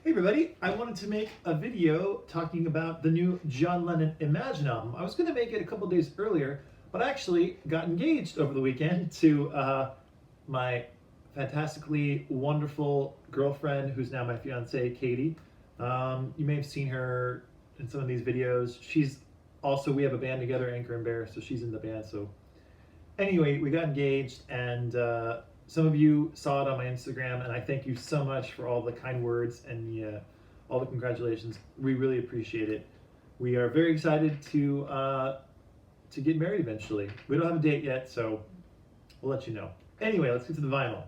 Hey everybody, I wanted to make a video talking about the new John Lennon Imagine album. I was going to make it a couple days earlier, but I actually got engaged over the weekend to my fantastically wonderful girlfriend, who's now my fiance, Katie. You may have seen her in some of these videos. We have a band together, Anchor and Bear, so she's in the band. So anyway, we got engaged, and some of you saw it on my Instagram, and I thank you so much for all the kind words and all the congratulations. We really appreciate it. We are very excited to get married eventually. We don't have a date yet, so we'll let you know. Anyway, let's get to the vinyl.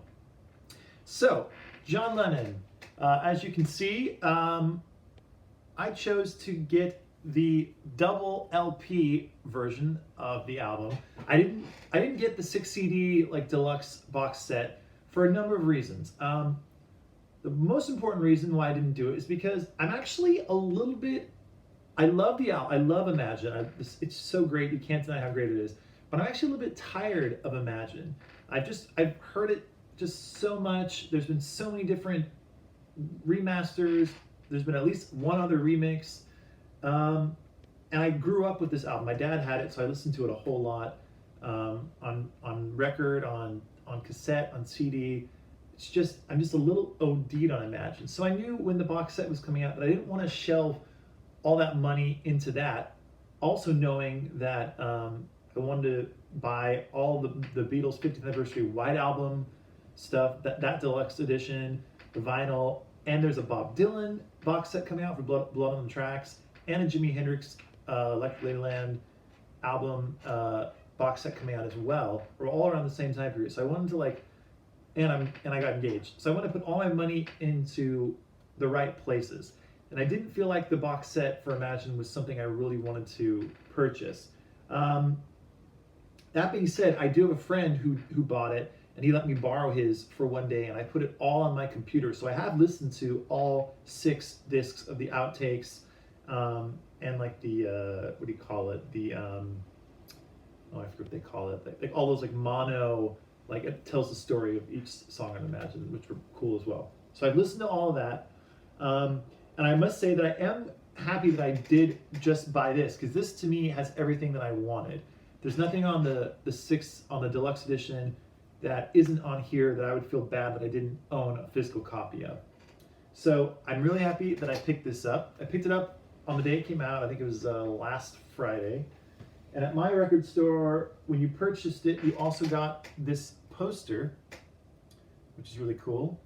So, John Lennon. As you can see, I chose to get the double LP version of the album. I didn't get the 6 CD like deluxe box set for a number of reasons. The most important reason why I didn't do it is because I'm actually a little bit. I love the album. I love Imagine. It's so great. You can't deny how great it is. But I'm actually a little bit tired of Imagine. I've heard it just so much. There's been so many different remasters. There's been at least one other remix. And I grew up with this album. My dad had it, so I listened to it a whole lot, on record, on cassette, on CD. I'm just a little OD'd on Imagine. So I knew when the box set was coming out that I didn't want to shelve all that money into that. Also knowing that I wanted to buy all the Beatles 50th anniversary White Album stuff, that deluxe edition, the vinyl, and there's a Bob Dylan box set coming out for Blood on the Tracks, and a Jimi Hendrix Electric Ladyland album box set coming out as well. We're all around the same time period. So I wanted to and I got engaged. So I wanted to put all my money into the right places. And I didn't feel like the box set for Imagine was something I really wanted to purchase. That being said, I do have a friend who bought it, and he let me borrow his for one day, and I put it all on my computer. So I have listened to all 6 discs of the Outtakes, and like the what do you call it? The oh, I forget what they call it. Like all those like mono, like it tells the story of each song on Imagine, which were cool as well. So I've listened to all of that, and I must say that I am happy that I did just buy this, because this to me has everything that I wanted. There's nothing on the deluxe edition that isn't on here that I would feel bad that I didn't own a physical copy of. So I'm really happy that I picked this up. I picked it up on the day it came out. I think it was last Friday. And at my record store, when you purchased it, you also got this poster, which is really cool,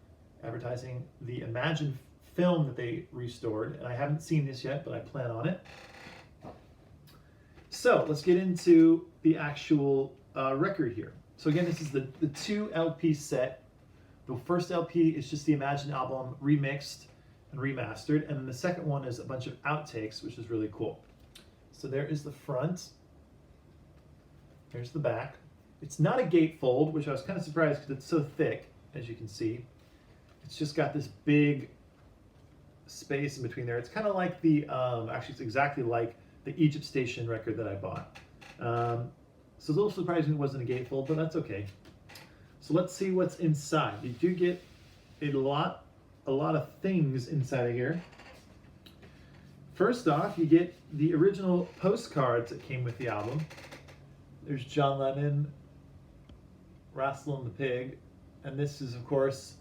advertising the Imagine film that they restored. And I haven't seen this yet, but I plan on it. So let's get into the actual record here. So again, this is the 2 LP set. The first LP is just the Imagine album remixed and remastered, and then the second one is a bunch of outtakes, which is really cool. So there is the front. Here's the back. It's not a gatefold, which I was kind of surprised because it's so thick, as you can see. It's just got this big space in between there. It's kind of like actually it's exactly like the Egypt Station record that I bought. So it's a little surprising it wasn't a gatefold, but that's okay. So let's see what's inside. You do get a lot of things inside of here. First off, you get the original postcards that came with the album. There's John Lennon, Rascal and the Pig, and this is, of course,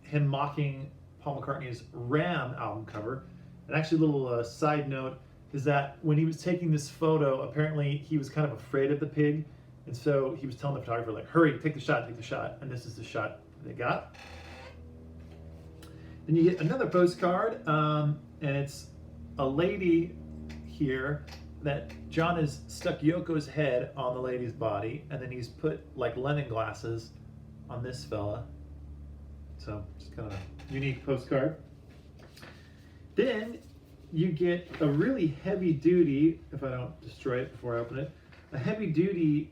him mocking Paul McCartney's Ram album cover. And actually, a little side note is that when he was taking this photo, apparently he was kind of afraid of the pig, and so he was telling the photographer, like, hurry, take the shot, and this is the shot they got. Then you get another postcard, and it's a lady here that John has stuck Yoko's head on the lady's body, and then he's put like Lennon glasses on this fella. So it's kind of a unique postcard. Then you get a really heavy duty, if I don't destroy it before I open it, a heavy duty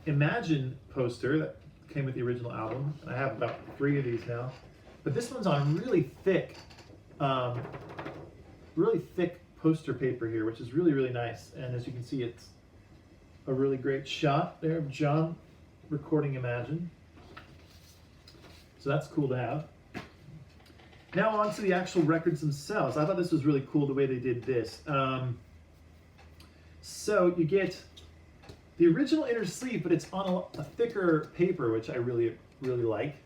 Imagine poster that came with the original album. And I have about 3 of these now. But this one's on really thick poster paper here, which is really, really nice. And as you can see, it's a really great shot there of John recording Imagine. So that's cool to have. Now on to the actual records themselves. I thought this was really cool the way they did this. So you get the original inner sleeve, but it's on a thicker paper, which I really like.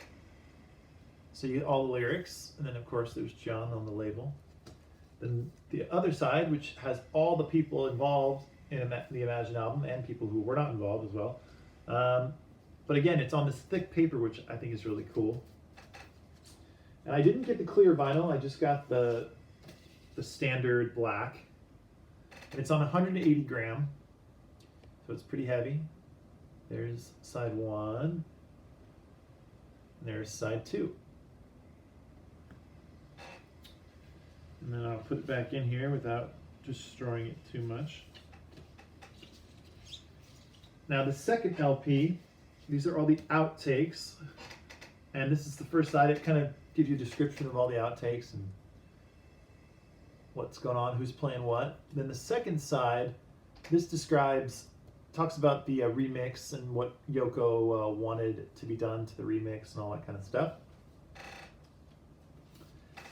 So you get all the lyrics, and then of course there's John on the label. Then the other side, which has all the people involved in the Imagine album and people who were not involved as well. But again, it's on this thick paper, which I think is really cool. And I didn't get the clear vinyl, I just got the standard black. And it's on 180 gram, so it's pretty heavy. There's side 1, and there's side 2. And then I'll put it back in here without destroying it too much. Now the second LP, these are all the outtakes. And this is the first side. It kind of gives you a description of all the outtakes and what's going on, who's playing what. Then the second side, this talks about the remix and what Yoko wanted to be done to the remix and all that kind of stuff.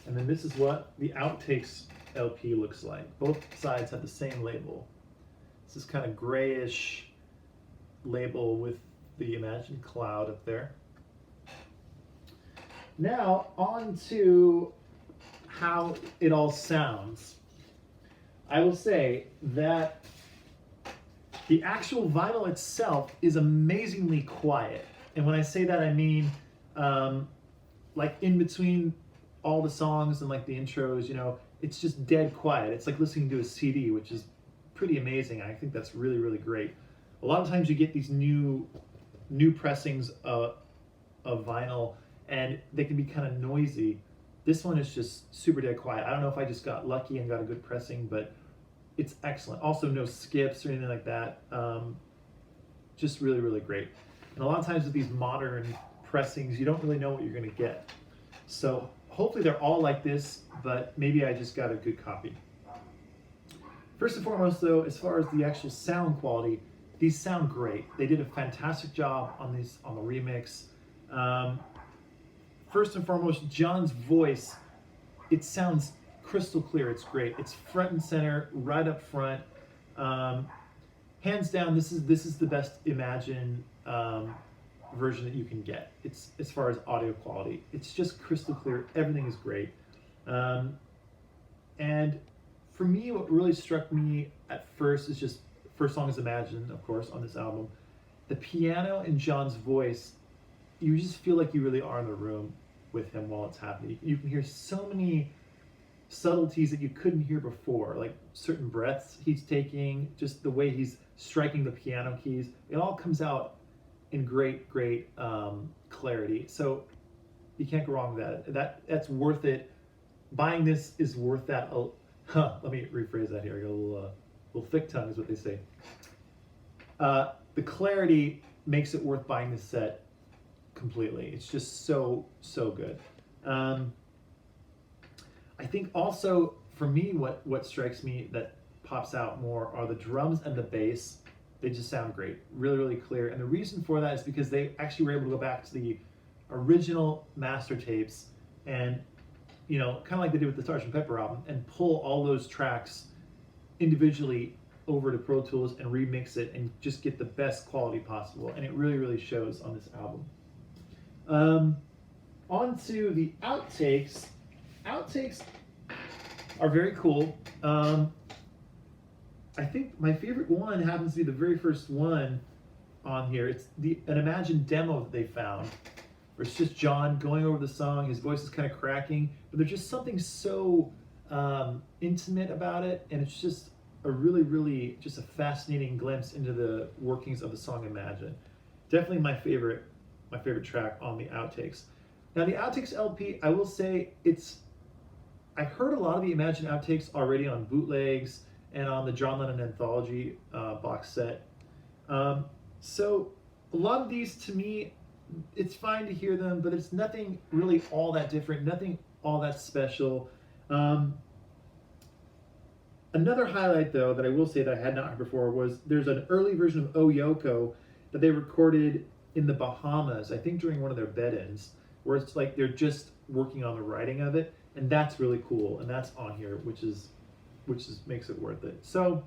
And then this is what the Outtakes LP looks like. Both sides have the same label. It's this kind of grayish label with the Imagine cloud up there. Now on to how it all sounds. I will say that the actual vinyl itself is amazingly quiet. And when I say that, I mean like in between all the songs and like the intros, you know, it's just dead quiet. It's like listening to a CD, which is pretty amazing. I think that's really great. A lot of times you get these new pressings of vinyl, and they can be kind of noisy. This one is just super dead quiet. I don't know if I just got lucky and got a good pressing, but it's excellent. Also no skips or anything like that. Just really great. And a lot of times with these modern pressings, you don't really know what you're going to get. So hopefully they're all like this, but maybe I just got a good copy. First and foremost though, as far as the actual sound quality, these sound great. They did a fantastic job on the remix. First and foremost, John's voice, it sounds crystal clear. It's great. It's front and center, right up front. Hands down, this is the best Imagine version that you can get. It's as far as audio quality. It's just crystal clear. Everything is great. And for me, what really struck me at first is just, first song is Imagine, of course, on this album. The piano and John's voice, you just feel like you really are in the room with him while it's happening. You can hear so many subtleties that you couldn't hear before, like certain breaths he's taking, just the way he's striking the piano keys. It all comes out in great clarity. So you can't go wrong with that. That's worth it. Buying this is worth that. Let me rephrase that here. I got a little thick tongue is what they say. The clarity makes it worth buying this set completely. It's just so good. I think also for me what strikes me that pops out more are the drums and the bass. They just sound great, really clear. And the reason for that is because they actually were able to go back to the original master tapes and, you know, kind of like they did with the Sgt. Pepper album, and pull all those tracks individually over to Pro Tools and remix it and just get the best quality possible. And it really shows on this album. On to the outtakes. Outtakes are very cool. I think my favorite one happens to be the very first one on here. It's an Imagine demo that they found, where it's just John going over the song. His voice is kind of cracking, but there's just something so intimate about it, and it's just a really just a fascinating glimpse into the workings of the song Imagine. Definitely my favorite track on the Outtakes. Now the Outtakes LP, I will say I've heard a lot of the Imagine outtakes already on bootlegs and on the John Lennon Anthology box set. So a lot of these, to me, it's fine to hear them, but it's nothing really all that different, nothing all that special. Another highlight, though, that I will say that I had not heard before was there's an early version of Oh Yoko that they recorded in the Bahamas, I think during one of their bed-ins, where it's like they're just working on the writing of it, and that's really cool, and that's on here, which makes it worth it. So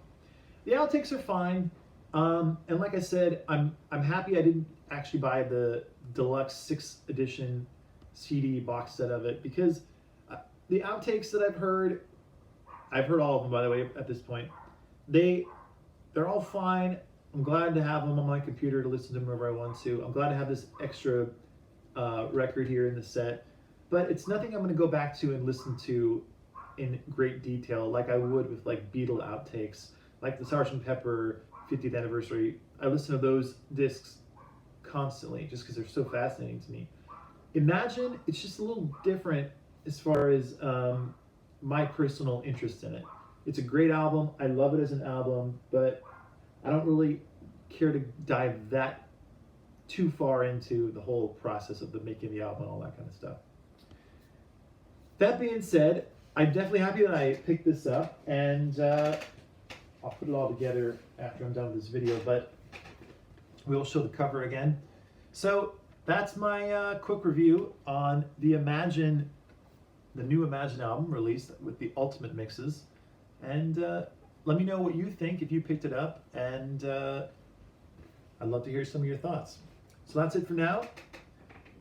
the outtakes are fine, and like I said, I'm happy I didn't actually buy the deluxe 6th edition CD box set of it, because the outtakes that I've heard all of them, by the way, at this point. They're all fine. I'm glad to have them on my computer to listen to them whenever I want to. I'm glad to have this extra record here in the set, but it's nothing I'm going to go back to and listen to in great detail like I would with like Beatle outtakes, like the Sgt. Pepper 50th anniversary. I listen to those discs constantly just because they're so fascinating to me. Imagine, it's just a little different as far as my personal interest in it. It's a great album. I love it as an album, but I don't really care to dive that too far into the whole process of the making the album and all that kind of stuff. That being said, I'm definitely happy that I picked this up, and I'll put it all together after I'm done with this video, but we'll show the cover again. So that's my quick review on the new Imagine album released with the ultimate mixes. And let me know what you think if you picked it up, and I'd love to hear some of your thoughts. So that's it for now.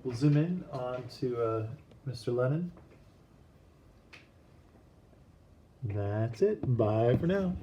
We'll zoom in on to Mr. Lennon. That's it. Bye for now.